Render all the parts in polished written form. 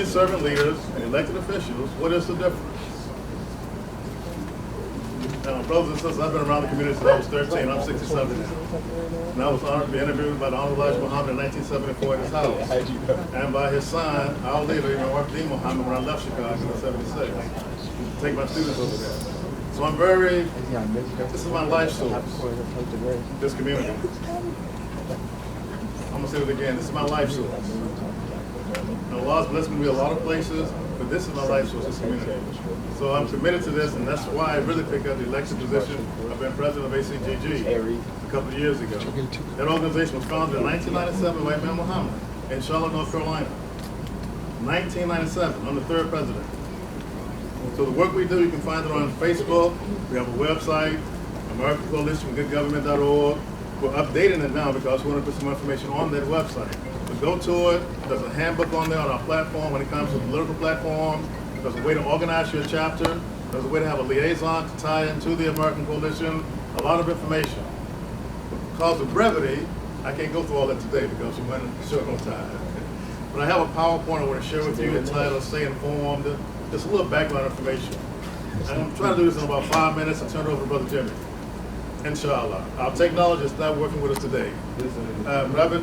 Servant leaders and elected officials, what is the difference? Now, brothers and sisters, I've been around the community since I was 13. I'm 67 now. And I was honored to be interviewed by the Honorable Mohammed in 1974 at his house. And by his son, our leader, Imam Deen Mohammed, when I left Chicago in 76. Take my students over there. So I'm this is my life source, this community. I'm gonna say it again, this is my life source. Now, Allah's blessed me to be a lot of places, but this is my life source, this community. So I'm committed to this, and that's why I really picked up the elected position. I've been president of ACGG a couple of years ago. That organization was founded in 1997 by Imam Mohammed in Charlotte, North Carolina. 1997, I'm the third president. So the work we do, you can find it on Facebook. We have a website, American Coalition for Government.org. We're updating it now because we want to put some information on that website. But go to it. There's a handbook on there on our platform when it comes to the political platform. There's a way to organize your chapter. There's a way to have a liaison to tie into the American Coalition. A lot of information. Because of brevity, I can't go through all that today because we're running short on time. But I have a PowerPoint I want to share with you entitled Stay Informed. Just a little background information. I'm trying to do this in about 5 minutes and turn it over to Brother Jimmy. Inshallah. Our technology is not working with us today. Brother?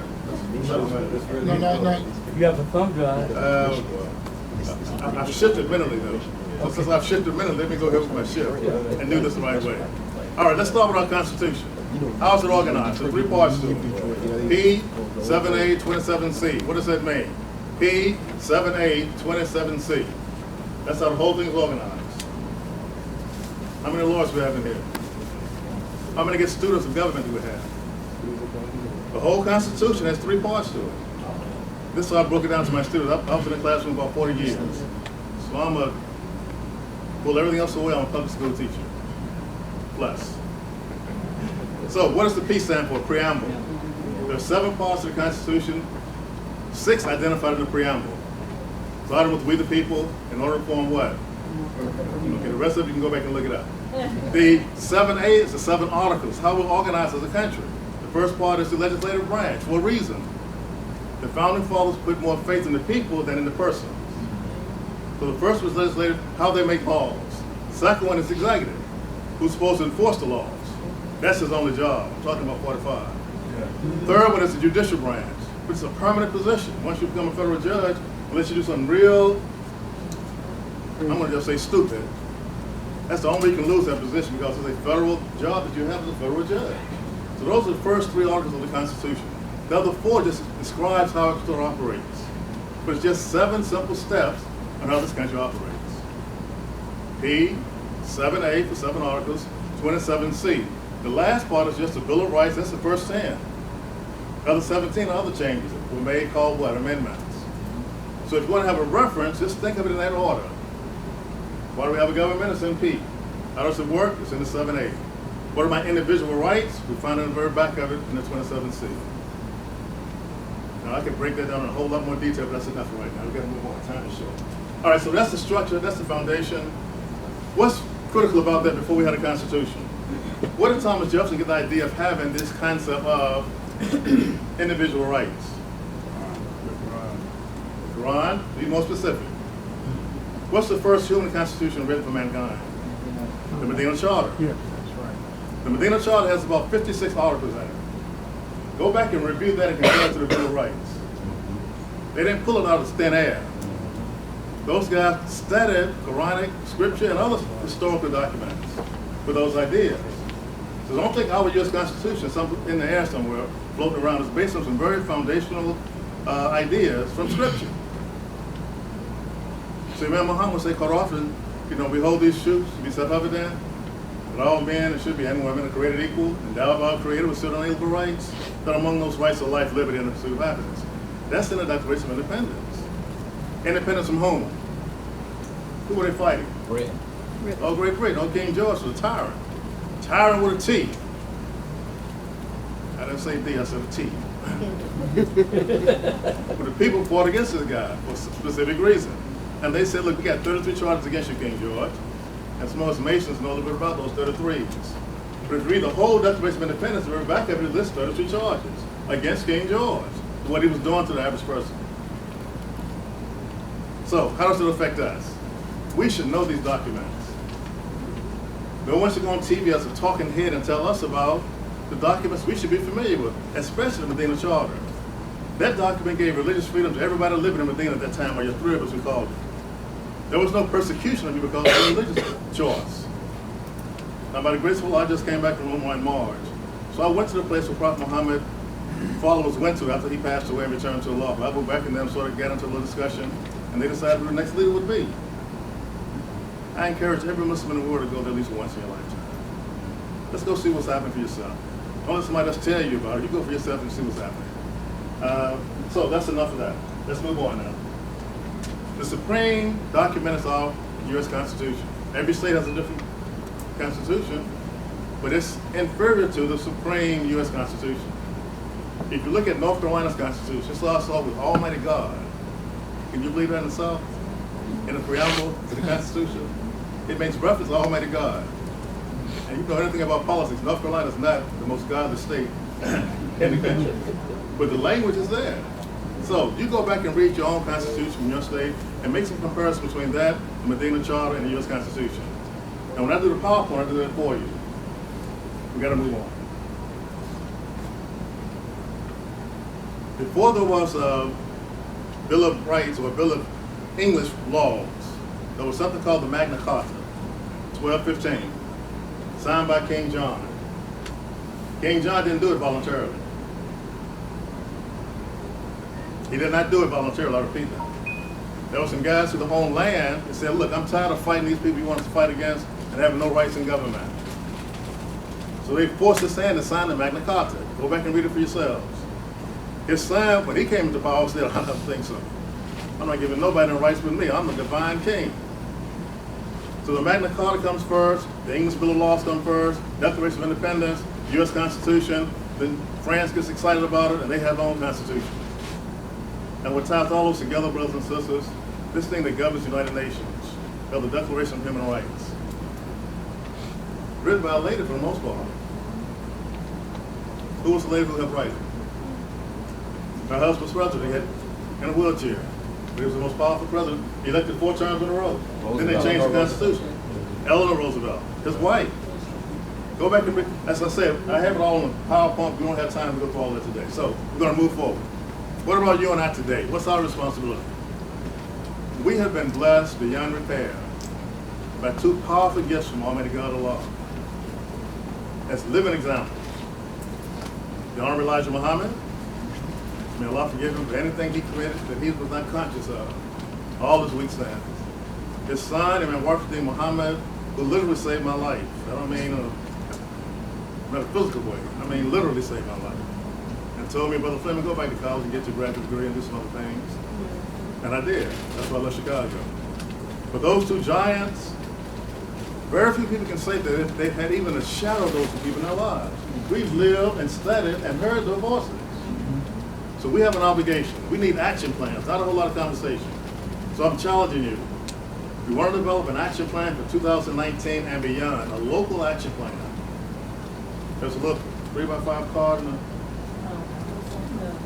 No. You have a thumb drive. I've shifted mentally though. So since I've shifted mentally, let me go ahead with my shift and do this the right way. All right, let's start with our Constitution. How is it organized? There are 3 parts to it. P, 7A, 27C. What does that mean? P, 7A, 27C. That's how the whole thing is organized. How many lawyers do we have in here? How many good students of government do we have? The whole Constitution has 3 parts to it. This is how I broke it down to my students. I was in the classroom about 40 years. So I'm going to pull everything else away. I'm a public school teacher. Plus. So what does the P stand for? Preamble. There are 7 parts of the Constitution, 6 identified in the preamble. Starting with we the people, in order to form what? Okay, the rest of it you can go back and look it up. The 7A is the 7 articles, how we're organized as a country. The first part is the legislative branch. For a reason. The founding fathers put more faith in the people than in the person. So the first was legislative, how they make laws. The second one is executive, who's supposed to enforce the laws. That's his only job. I'm talking about 45. Third one is the judicial branch, which is a permanent position. Once you become a federal judge, unless you do something real, I'm going to just say stupid, that's the only way you can lose that position because it's a federal job that you have as a federal judge. So those are the first 3 articles of the Constitution. The other 4 just describes how it sort of operates. But it's just 7 simple steps on how this country operates. P, 7A for 7 articles, 27C. The last part is just the Bill of Rights, that's the first 10. The other 17 are other changes that were made called what? Amendments. So if you want to have a reference, just think of it in that order. Why do we have a government? It's in P. How does it work? It's in the 7A. What are my individual rights? We find it in the very back of it in the 27C. Now I can break that down in a whole lot more detail, but that's enough right now. We've got to move on. Time is short. All right, so that's the structure, that's the foundation. What's critical about that before we had a Constitution? Where did Thomas Jefferson get the idea of having this concept of individual rights? The Quran, to be more specific. What's the first human constitution written for mankind? The Medina Charter. Yeah, that's right. The Medina Charter has about 56 articles in it. Go back and review that and compare it to the Bill of Rights. They didn't pull it out of thin air. Those guys studied Quranic scripture and other historical documents for those ideas. So don't think our U.S. Constitution, something in the air somewhere, floating around, is based on some very foundational ideas from scripture. So Imam Mohammed say quite often, we hold these truths to be self-evident, that all men and should be and women are created equal, endowed by our Creator with certain unalienable rights, that among those rights are life, liberty, and the pursuit of happiness. That's in the Declaration of Independence. Independence from whom? Who were they fighting? Britain. Oh, Great Britain. Oh, King George was a tyrant. Tyrant with a T. I didn't say D, I said a T. But the people fought against this guy for a specific reason. And they said, look, we got 33 charges against you, King George. And some of us Masons know a little bit about those 33s. But if you read the whole Declaration of Independence, the very back of it lists 33 charges against King George, what he was doing to the average person. So how does it affect us? We should know these documents. No one should go on TV as a talking head and tell us about the documents we should be familiar with, especially the Medina Charter. That document gave religious freedom to everybody living in Medina at that time, or your three of us we called it. There was no persecution of you because of religious choice. Now by the grace of Allah, I just came back from Umrah in March. So I went to the place where Prophet Muhammad followers went to after he passed away and returned to Allah. I went back and them sort of got into a little discussion, and they decided who the next leader would be. I encourage every Muslim in the world to go there at least once in your lifetime. Let's go see what's happening for yourself. Don't let somebody else tell you about it. You go for yourself and see what's happening. So that's enough of that. Let's move on now. The supreme document is our U.S. Constitution. Every state has a different constitution, but it's inferior to the supreme U.S. Constitution. If you look at North Carolina's Constitution, it starts off with Almighty God. Can you believe that in the South? In the preamble to the Constitution, it makes reference to Almighty God. And you know anything about politics, North Carolina is not the most godly state in the country. But the language is there. So you go back and read your own Constitution from your state and make some comparison between that, the Medina Charter, and the U.S. Constitution. And when I do the PowerPoint, I do that for you. We got to move on. Before there was a Bill of Rights or a Bill of English laws, there was something called the Magna Carta, 1215, signed by King John. King John didn't do it voluntarily. He did not do it voluntarily, I repeat that. There were some guys who owned land and said, look, I'm tired of fighting these people you want us to fight against and having no rights in government. So they forced his hand to sign the Magna Carta. Go back and read it for yourselves. His son, when he came into power, said, I don't think so. I'm not giving nobody no rights with me. I'm the divine king. So the Magna Carta comes first, the English Bill of Laws come first, Declaration of Independence, U.S. Constitution, then France gets excited about it and they have their own constitution. And what ties all those together, brothers and sisters, this thing that governs the United Nations, called the Declaration of Human Rights. Written by a lady for the most part. Who was the lady who helped write it? Her husband was president, in a wheelchair. But he was the most powerful president. He elected 4 terms in a row. Then they changed the Constitution. Eleanor Roosevelt, his wife. Go back and read. As I said, I have it all on the PowerPoint. We don't have time to go through all that today. So we're going to move forward. What about you and I today? What's our responsibility? We have been blessed beyond repair by 2 powerful gifts from Almighty God Allah. As living examples. The Honorable Elijah Mohammed, may Allah forgive him for anything he committed that he was not conscious of. All his weak standards. His son, Imam Deen Mohammed, who literally saved my life. I don't mean in a metaphysical way. I mean literally saved my life. And told me, Brother Fleming, go back to college and get your graduate degree and do some other things. And I did. That's why I left Chicago. But those 2 giants, very few people can say that they've had even a shadow of those people in their lives. We've lived and studied and heard their voices. So we have an obligation. We need action plans, not a whole lot of conversation. So I'm challenging you. We want to develop an action plan for 2019 and beyond, a local action plan. There's a little 3x5 card in the,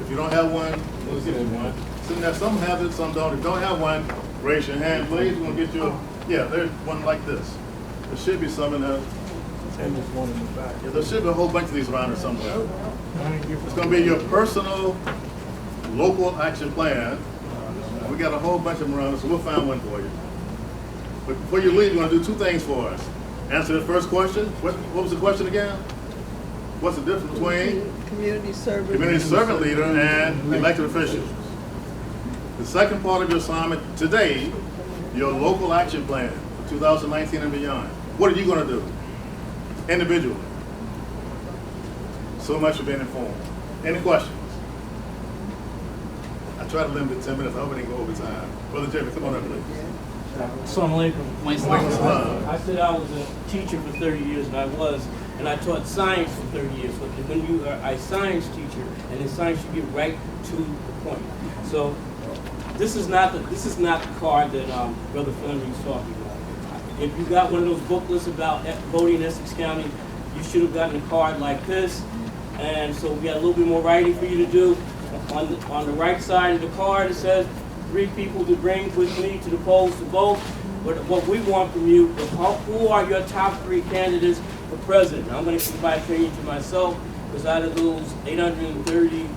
if you don't have one, we'll give you one. Sitting there, some have it, some don't. If you don't have one, raise your hand, please. We're gonna get you yeah, there's one like this. There should be some in there. Yeah, there should be a whole bunch of these around or somewhere. It's gonna be your personal, local action plan. We got a whole bunch of them around us, so we'll find one for you. But before you leave, you're gonna do 2 things for us. Answer the first question. What was the question again? What's the difference between community servant leader and elected officials? The second part of your assignment today, your local action plan for 2019 and beyond. What are you going to do individually? So much for being informed. Any questions? I try to limit it to 10 minutes. I hope it didn't go over time. Brother Jeffrey, come on up, please. Assalamu alaikum. I said I was a teacher for 30 years, and I was. And I taught science for 30 years. But when you are a science teacher, and in science you get right to the point. So this is not the card that Brother Fleming was talking about. If you got one of those booklets about voting in Essex County, you should have gotten a card like this. And so we got a little bit more writing for you to do. On the right side of the card, it says 3 people to bring with me to the polls to vote. But what we want from you is who are your top 3 candidates for president? I'm going to keep my opinion to myself, because out of those 830,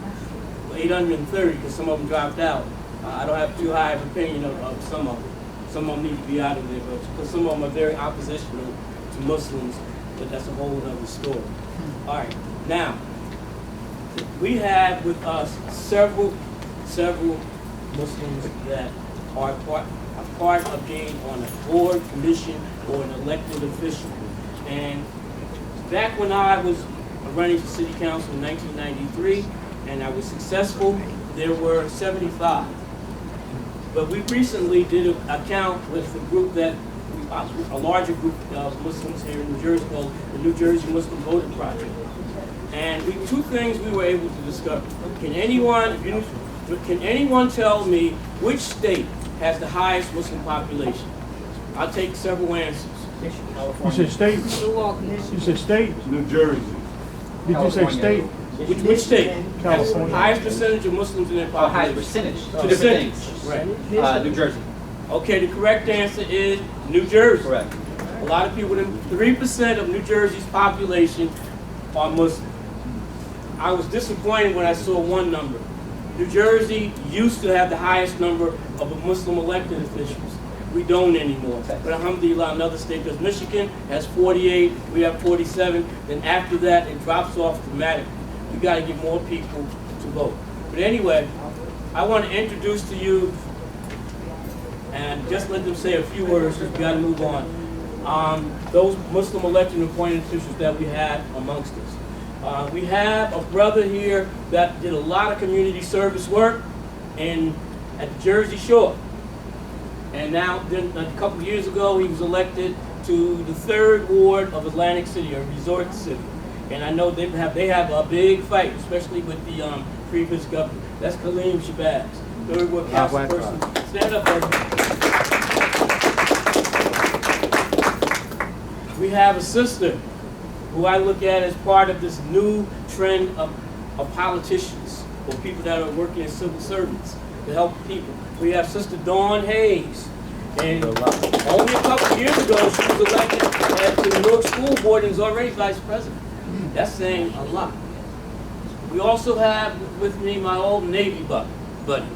because some of them dropped out, I don't have too high of opinion of some of them. Some of them need to be out of there, because some of them are very oppositional to Muslims, but that's a whole other story. All right, now, we have with us several Muslims that are part of being on a board, commission, or an elected official. And back when I was running for city council in 1993, and I was successful, there were 75. But we recently did a count with a group that, a larger group of Muslims here in New Jersey called the New Jersey Muslim Voting Project. And 2 things we were able to discover. Can anyone tell me which state has the highest Muslim population? I'll take several answers. You said state? You said state? New Jersey. Did you say state? Which state has the California. highest percentage of Muslims in their population? Highest percentage. Two Percentage. different things. New Jersey. Okay, the correct answer is New Jersey. Correct. A lot of people, 3% of New Jersey's population are Muslim. I was disappointed when I saw one number. New Jersey used to have the highest number of Muslim elected officials. We don't anymore. But alhamdulillah, another state, because Michigan has 48, we have 47, then after that it drops off dramatically. We got to get more people to vote. But anyway, I want to introduce to you, and just let them say a few words, because we got to move on. Those Muslim elected and appointed officials that we have amongst us. We have a brother here that did a lot of community service work at the Jersey Shore. And now, then a couple of years ago, he was elected to the 3rd Ward of Atlantic City, a resort city. And I know they have a big fight, especially with the previous governor. That's Kaleem Shabazz, 3rd Ward council person. Stand up, brother. We have a sister who I look at as part of this new trend of politicians, or people that are working as civil servants to help people. We have Sister Dawn Hayes, and only a couple of years ago she was elected to the New York School Board and is already vice president. That's saying a lot. We also have with me my old Navy buddy,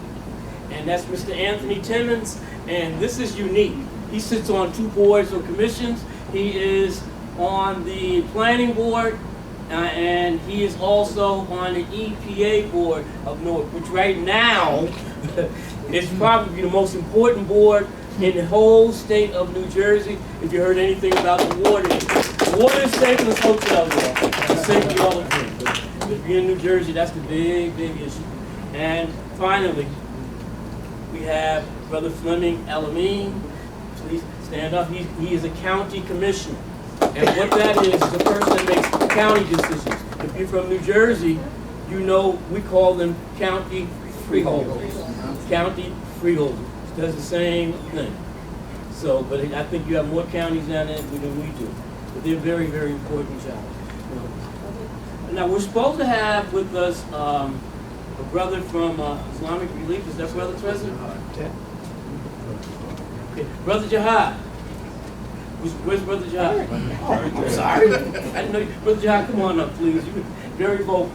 and that's Mr. Anthony Timmons, and this is unique. He sits on 2 boards or commissions. He is on the planning board, and he is also on the EPA board of Newark, which right now is probably the most important board in the whole state of New Jersey. If you heard anything about the water is safe in this hotel, y'all. It's safe for all of you. If you're in New Jersey, that's the big issue. And finally, we have Brother Fleming Alameen. Please stand up. He is a county commissioner. And what that is a person that makes county decisions. If you're from New Jersey, you know we call them county freeholders. County freeholders. It does the same thing. So, but I think you have more counties down there than we do. But they're very, very important jobs. Now, we're supposed to have with us a brother from Islamic Relief. Is that Brother President? Okay. Brother Jihad. Where's Brother Jihad? Oh, I'm sorry. I didn't know you. Brother Jihad, come on up, please. You're very vocal.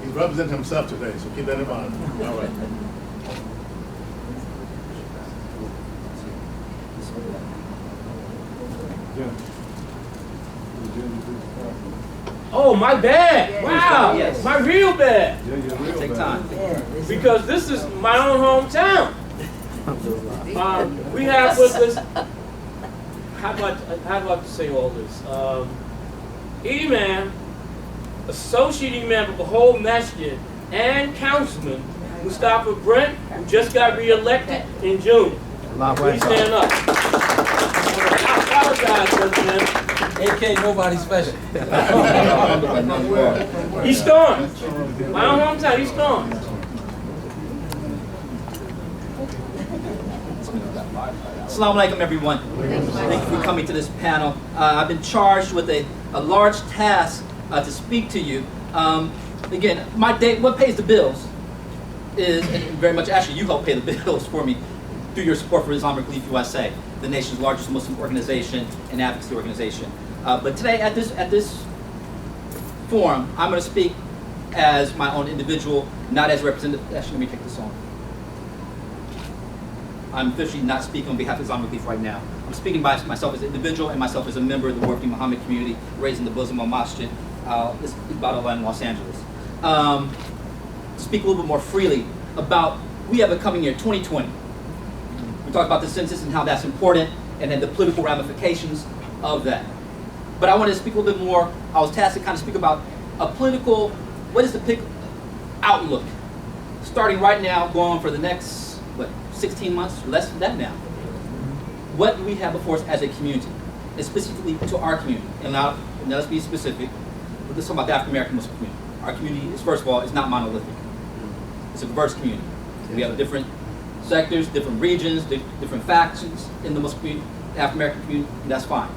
He's representing himself today, so keep that in mind. All right. Oh, my bad. Wow. Yes. My real bad. Take time. Because this is my own hometown. We have with us, how do I say all this? Imam, Associate Imam of the whole masjid, and Councilman Mustafa Brent, who just got re-elected in June. Please stand up. I apologize, President. AK, nobody special. He's stormed. My own hometown, he's stormed. Assalamu alaikum, everyone. Thank you for coming to this panel. I've been charged with a large task to speak to you. Again, my day, what pays the bills? is, and very much actually you help pay the bills for me through your support for Islamic Relief USA, the nation's largest Muslim organization and advocacy organization. But today at this forum, I'm going to speak as my own individual, not as a representative. Actually, let me take this on. I'm officially not speaking on behalf of Islamic Relief right now. I'm speaking by myself as an individual and myself as a member of the working Mohammed community raised in the bosom of Mosque in Los Angeles. To speak a little bit more freely about, we have a coming year, 2020. We talked about the census and how that's important and then the political ramifications of that. But I want to speak a little bit more, I was tasked to kind of speak about a political, what is the outlook? Starting right now, going on for the next, 16 months, less than that now. What do we have before us as a community, and specifically to our community? And now let's be specific. Let's talk about the African American Muslim community. Our community is, first of all, is not monolithic. It's a diverse community. We have different sectors, different regions, different factions in the Muslim community, the African American community, and that's fine.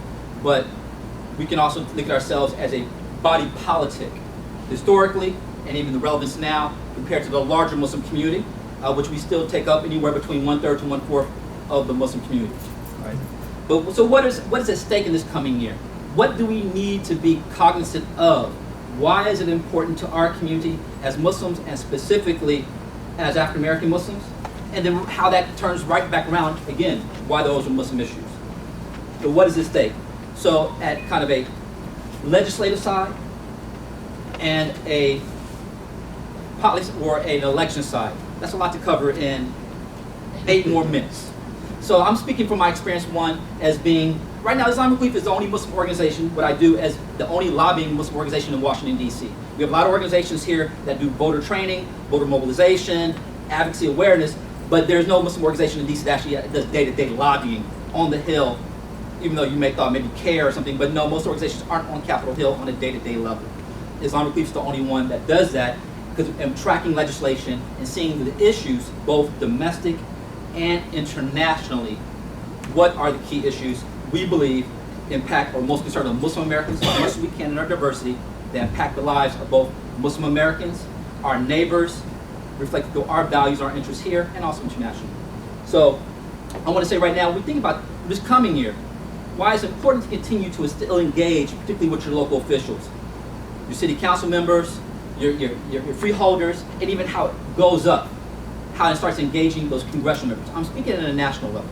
But we can also look at ourselves as a body politic, historically, and even the relevance now compared to the larger Muslim community, which we still take up anywhere between 1/3 to 1/4 of the Muslim community. Right? But so what is at stake in this coming year? What do we need to be cognizant of? Why is it important to our community as Muslims and specifically as African American Muslims? And then how that turns right back around again, why those are Muslim issues. So what is at stake? So at kind of a legislative side and a policy or an election side. That's a lot to cover in 8 more minutes. So I'm speaking from my experience, one, as being, right now Islamic Relief is the only Muslim organization, what I do as the only lobbying Muslim organization in Washington, D.C. We have a lot of organizations here that do voter training, voter mobilization, advocacy awareness, but there's no Muslim organization in D.C. that actually does day-to-day lobbying on the Hill, even though you may thought maybe CARE or something, but no, most organizations aren't on Capitol Hill on a day-to-day level. Islamic Relief is the only one that does that, because I'm tracking legislation and seeing the issues, both domestic and internationally. What are the key issues we believe impact or most concerned of Muslim Americans as much as we can in our diversity, that impact the lives of both Muslim Americans, our neighbors, reflect our values, our interests here, and also internationally. So I want to say right now, when we think about this coming year, why it's important to continue to still engage, particularly with your local officials, your city council members, your freeholders, and even how it goes up, how it starts engaging those congressional members. I'm speaking at a national level.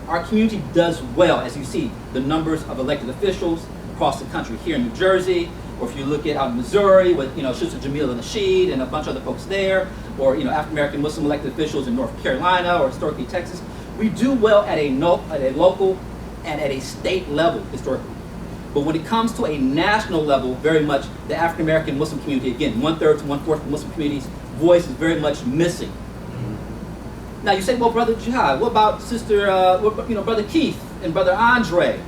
Our community does well, as you see, the numbers of elected officials across the country. Here in New Jersey, or if you look at out in Missouri with Sister Jamila Nasheed and a bunch of other folks there, or African American Muslim elected officials in North Carolina or historically Texas, we do well at a local and at a state level historically. But when it comes to a national level, very much the African American Muslim community, again, 1/3 to 1/4 of the Muslim community's voice is very much missing. Now you say, well, Brother Jihad, what about Brother Keith and Brother Andre,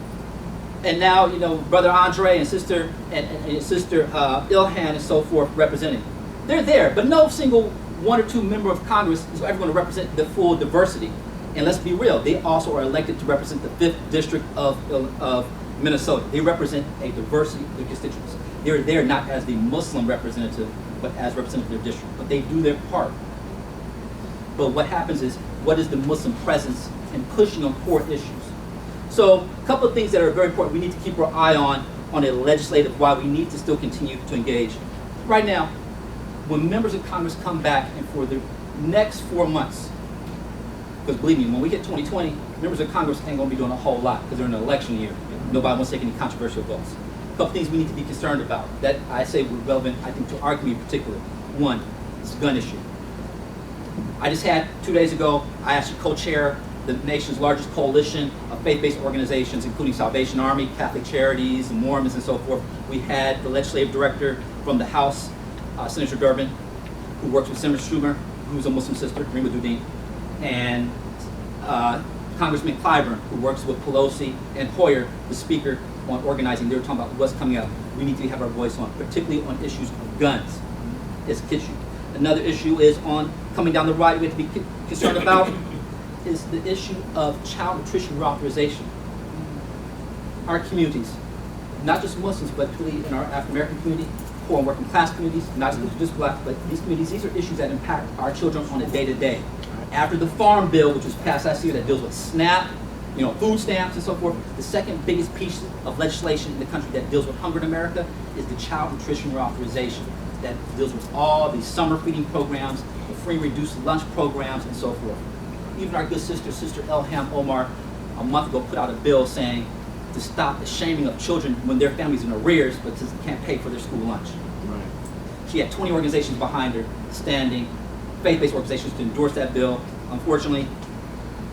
and now Brother Andre and Sister Ilhan and so forth representing? They're there, but no single 1 or 2 member of Congress is ever going to represent the full diversity. And let's be real, they also are elected to represent the 5th district of Minnesota. They represent a diversity of constituents. They're there not as the Muslim representative, but as representative of their district. But they do their part. But what happens is, what is the Muslim presence in pushing on core issues? So a couple of things that are very important we need to keep our eye on a legislative, why we need to still continue to engage. Right now, when members of Congress come back and for the next 4 months, because believe me, when we hit 2020, members of Congress ain't going to be doing a whole lot because they're in an election year. Nobody wants to take any controversial votes. A couple things we need to be concerned about that I say were relevant, I think, to our community in particular. One, it's the gun issue. I just had 2 days ago, I actually co-chair the nation's largest coalition of faith-based organizations, including Salvation Army, Catholic Charities, and Mormons, and so forth. We had the legislative director from the House, Senator Durbin, who works with Senator Schumer, who's a Muslim sister, Rima Deen, and Congressman Clyburn, who works with Pelosi and Hoyer, the speaker, on organizing. They were talking about what's coming up. We need to have our voice on, particularly on issues of guns. It's an issue. Another issue is on coming down the road we have to be concerned about is the issue of child nutrition reauthorization. Our communities, not just Muslims, but particularly in our African American community, poor and working class communities, not just black, but these communities, these are issues that impact our children on a day-to-day. After the Farm Bill, which was passed last year, that deals with SNAP, food stamps and so forth, the second biggest piece of legislation in the country that deals with hunger in America is the Child Nutrition Reauthorization, that deals with all these summer feeding programs, the free reduced lunch programs, and so forth. Even our good sister, Sister Elham Omar, a month ago put out a bill saying to stop the shaming of children when their families in arrears because they can't pay for their school lunch. Right. She had 20 organizations behind her, standing, faith-based organizations to endorse that bill. Unfortunately,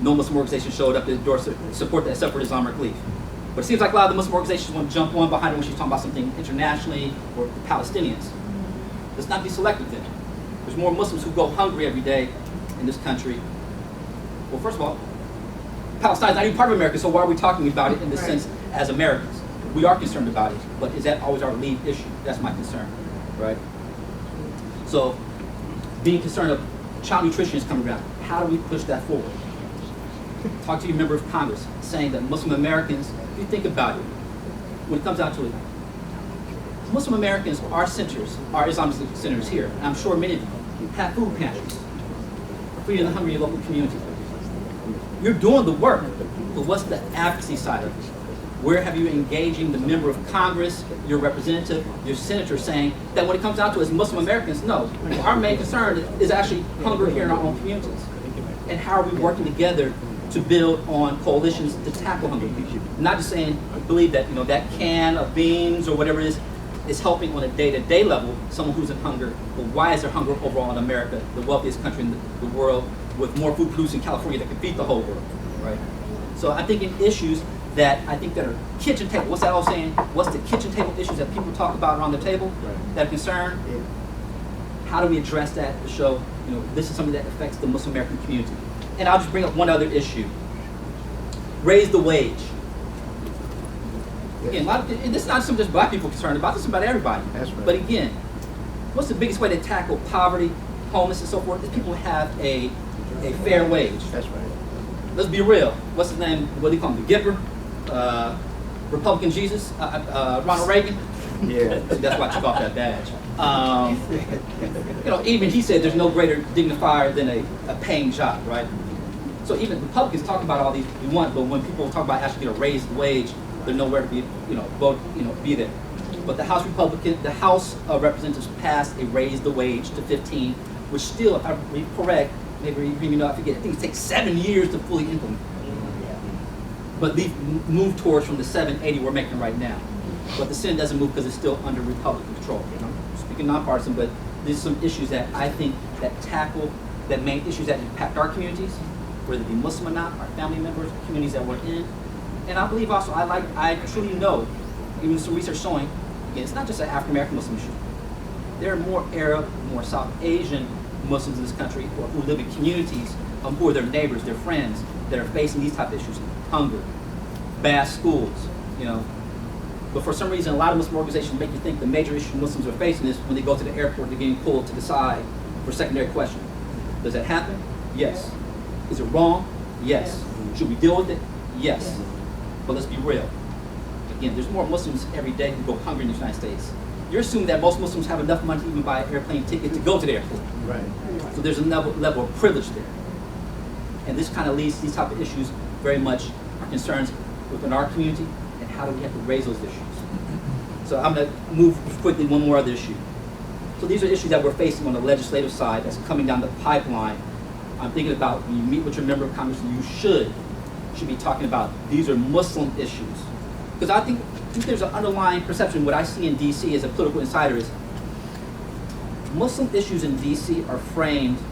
no Muslim organization showed up to endorse it, support that except for Islamic Relief. But it seems like a lot of the Muslim organizations want to jump on behind her when she's talking about something internationally or the Palestinians. Let's not be selective then. There's more Muslims who go hungry every day in this country. Well, first of all, Palestine is not even part of America, so why are we talking about it in this sense as Americans? We are concerned about it, but is that always our lead issue? That's my concern, right? So, being concerned of child nutrition is coming around. How do we push that forward? Talk to your member of Congress saying that Muslim Americans, if you think about it, when it comes down to it, Muslim Americans are centers, are Islamic centers here. And I'm sure many of you have food pantries, feeding the hungry in your local community. You're doing the work, but what's the advocacy side of it? Where have you engaging the member of Congress, your representative, your senator, saying that when it comes down to it, as Muslim Americans, no, our main concern is actually hunger here in our own communities. And how are we working together to build on coalitions to tackle hunger? Not just saying, believe that, that can of beans or whatever it is helping on a day-to-day level someone who's in hunger, but why is there hunger overall in America, the wealthiest country in the world, with more food produced in California that can feed the whole world, right? So I think in issues that I think that are kitchen table, what's that all saying? What's the kitchen table issues that people talk about around the table that are concerned? How do we address that to show, this is something that affects the Muslim American community? And I'll just bring up one other issue. Raise the wage. Again, and this is not something just black people are concerned about, this is about everybody. That's right. But again, what's the biggest way to tackle poverty, homeless, and so forth? Is people have a fair wage. That's right. Let's be real. What's his name? What do you call him? The Gipper? Republican Jesus? Ronald Reagan? Yeah. That's why I took off that badge. Even he said there's no greater dignifier than a paying job, right? So even Republicans talk about all these we want, but when people talk about actually raise the wage, they're nowhere to be, be there. But the House of Representatives passed a raise the wage to 15, which still, if I read correct, maybe I forget, I think it takes 7 years to fully implement. But they've moved towards from the 780 we're making right now. But the Senate doesn't move because it's still under Republican control. I'm speaking nonpartisan, but there's some issues that I think that main issues that impact our communities, whether it be Muslim or not, our family members, communities that we're in. And I believe also, I truly know, even some research showing, again, it's not just an African-American Muslim issue. There are more Arab, more South Asian Muslims in this country who live in communities who are their neighbors, their friends, that are facing these type of issues, hunger, bad schools, But for some reason, a lot of Muslim organizations make you think the major issue Muslims are facing is when they go to the airport, they're getting pulled to the side for secondary questions. Does that happen? Yes. Is it wrong? Yes. Should we deal with it? Yes. But let's be real. Again, there's more Muslims every day who go hungry in the United States. You're assuming that most Muslims have enough money to even buy an airplane ticket to go to the airport. Right. So there's a level of privilege there. And this kind of leads to these type of issues very much our concerns within our community and how do we have to raise those issues. So I'm going to move quickly one more other issue. So these are issues that we're facing on the legislative side that's coming down the pipeline. I'm thinking about when you meet with your member of Congress, you should be talking about these are Muslim issues. Because I think there's an underlying perception, what I see in DC as a political insider is Muslim issues in DC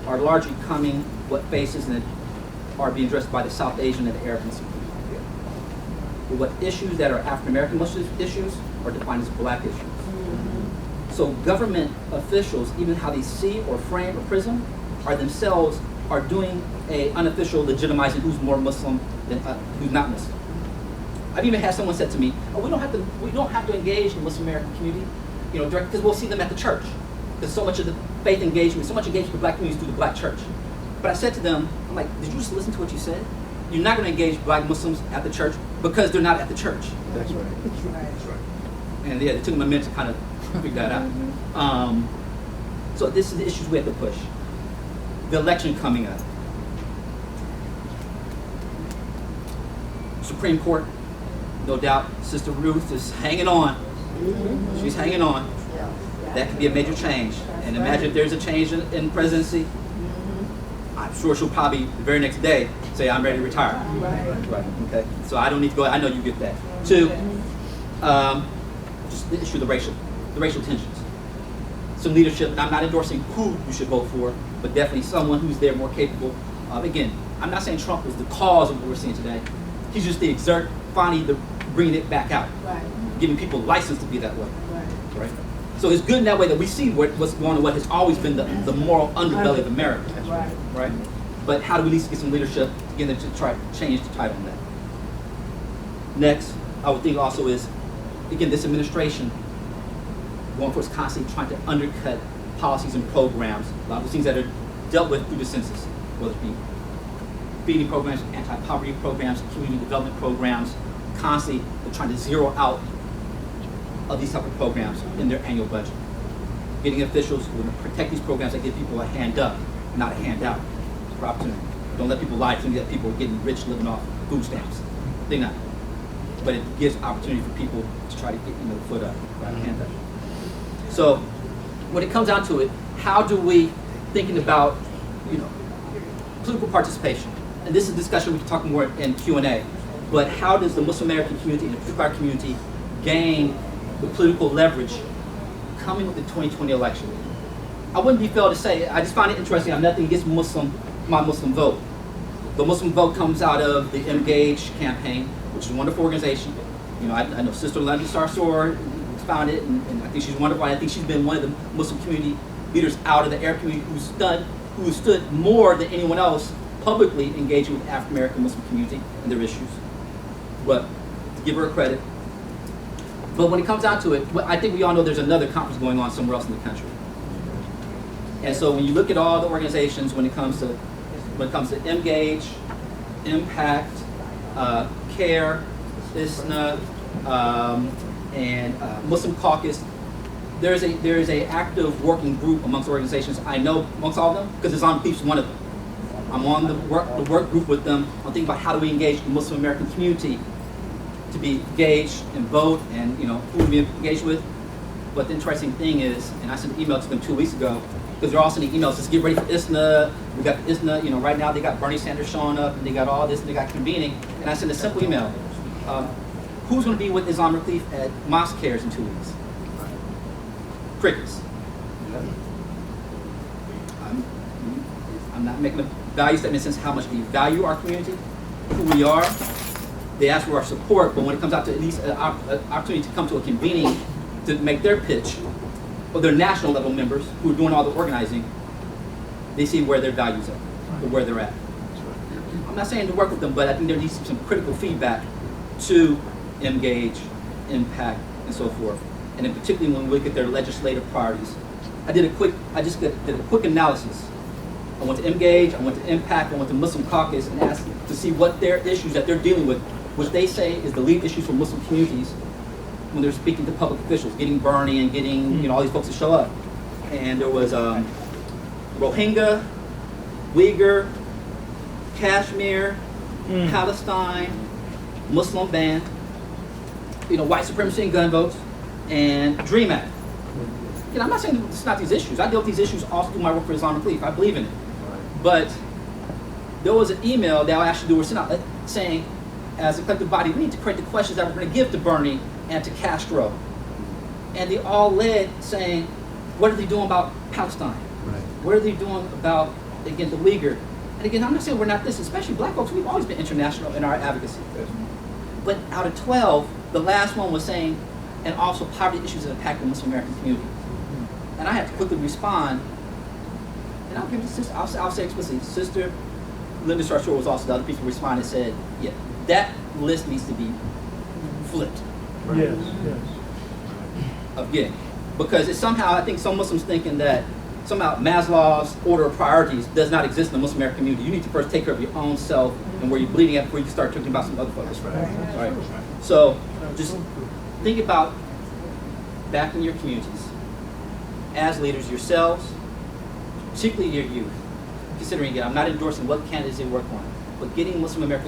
are largely coming what faces and are being addressed by the South Asian and the Arab Muslim community. But what issues that are African American Muslim issues are defined as black issues. So government officials, even how they see or frame or prism, are doing a unofficial legitimizing who's more Muslim than who's not Muslim. I've even had someone said to me, "Oh, we don't have to engage the Muslim American community, directly because we'll see them at the church. Because so much of the faith engagement, so much engagement with black communities through the black church." But I said to them, I'm like, did you just listen to what you said? You're not going to engage black Muslims at the church because they're not at the church. That's right. That's right. And yeah, it took them a minute to kind of figure that out. So this is the issues we have to push. The election coming up. Supreme Court, no doubt, Sister Ruth is hanging on. She's hanging on. That could be a major change. And imagine if there's a change in presidency, I'm sure she'll probably the very next day say, I'm ready to retire. Right. Okay. So I don't need to go, I know you get that. Two, just the issue of the racial tensions. Some leadership, I'm not endorsing who you should vote for, but definitely someone who's there more capable. Again, I'm not saying Trump was the cause of what we're seeing today. He's just the finally bringing it back out. Giving people license to be that way. Right? So it's good in that way that we see what's going on, what has always been the moral underbelly of America. Right? But how do we at least get some leadership together to try to change the tide on that? Next, I would think also is, again, this administration going towards constantly trying to undercut policies and programs, a lot of things that are dealt with through the census, whether it be feeding programs, anti-poverty programs, community development programs, constantly they're trying to zero out of these type of programs in their annual budget. Getting officials who will protect these programs that give people a hand up, not a handout. For opportunity. Don't let people lie to you that people are getting rich living off food stamps. They're not. But it gives opportunity for people to try to get the foot up, right? Hand up. So when it comes down to it, how do we thinking about political participation? And this is a discussion we can talk more in Q&A. But how does the Muslim American community and the particular community gain the political leverage coming with the 2020 election? I wouldn't be fair to say, I just find it interesting. I have nothing against my Muslim vote. The Muslim vote comes out of the Engage campaign, which is a wonderful organization. I know Sister Lundy Sarsour founded it, and I think she's wonderful. I think she's been one of the Muslim community leaders out of the Arab community who stood more than anyone else publicly engaging with the African American Muslim community and their issues. But to give her credit. But when it comes down to it, I think we all know there's another conference going on somewhere else in the country. And so when you look at all the organizations, when it comes to Engage, Impact, CARE, ISNA, and Muslim Caucus, there is a active working group amongst organizations. I know amongst all of them because Islamic Belief is one of them. I'm on the work group with them. I'm thinking about how do we engage the Muslim American community to be engaged and vote, and who we engage with. But the interesting thing is, and I sent an email to them 2 weeks ago, because they're all sending emails, just get ready for ISNA. We got ISNA, right now they got Bernie Sanders showing up, and they got all this, and they got convening. And I sent a simple email. Who's going to be with Islamic Relief at Mosque Cares in 2 weeks? Crickets. I'm not making a value statement in the sense how much we value our community, who we are. They ask for our support, but when it comes out to at least an opportunity to come to a convening to make their pitch, or their national level members who are doing all the organizing, they see where their values are, or where they're at. I'm not saying to work with them, but I think there needs to be some critical feedback to Engage, Impact, and so forth. And then particularly when we look at their legislative priorities. I just did a quick analysis. I went to Engage, I went to Impact, I went to Muslim Caucus and asked to see what their issues that they're dealing with, which they say is the lead issues for Muslim communities when they're speaking to public officials, getting Bernie and getting all these folks to show up. And there was Rohingya, Uyghur, Kashmir, Palestine, Muslim ban, white supremacy and gun votes, and DREAM Act. I'm not saying it's not these issues. I deal with these issues also through my work for Islamic Relief. I believe in it. But there was an email that I actually was sent out saying, as a collective body, we need to create the questions that we're going to give to Bernie and to Castro. And they all led saying, what are they doing about Palestine? Right. What are they doing about, again, the Uyghur? And again, I'm not saying we're not this, especially black folks, we've always been international in our advocacy. But out of 12, the last one was saying, and also poverty issues that impact the Muslim American community. And I had to quickly respond, and I'll give this, I'll say explicitly, Sister Linda Sarsour was also the other people who responded and said, yeah, that list needs to be flipped. Right? Yes. Again, because it's somehow, I think some Muslims thinking that somehow Maslow's order of priorities does not exist in the Muslim American community. You need to first take care of your own self and where you're bleeding at before you can start talking about some other folks. Right? So just think about back in your communities. as leaders yourselves, particularly your youth, considering, again, I'm not endorsing what candidates they work on, but getting Muslim American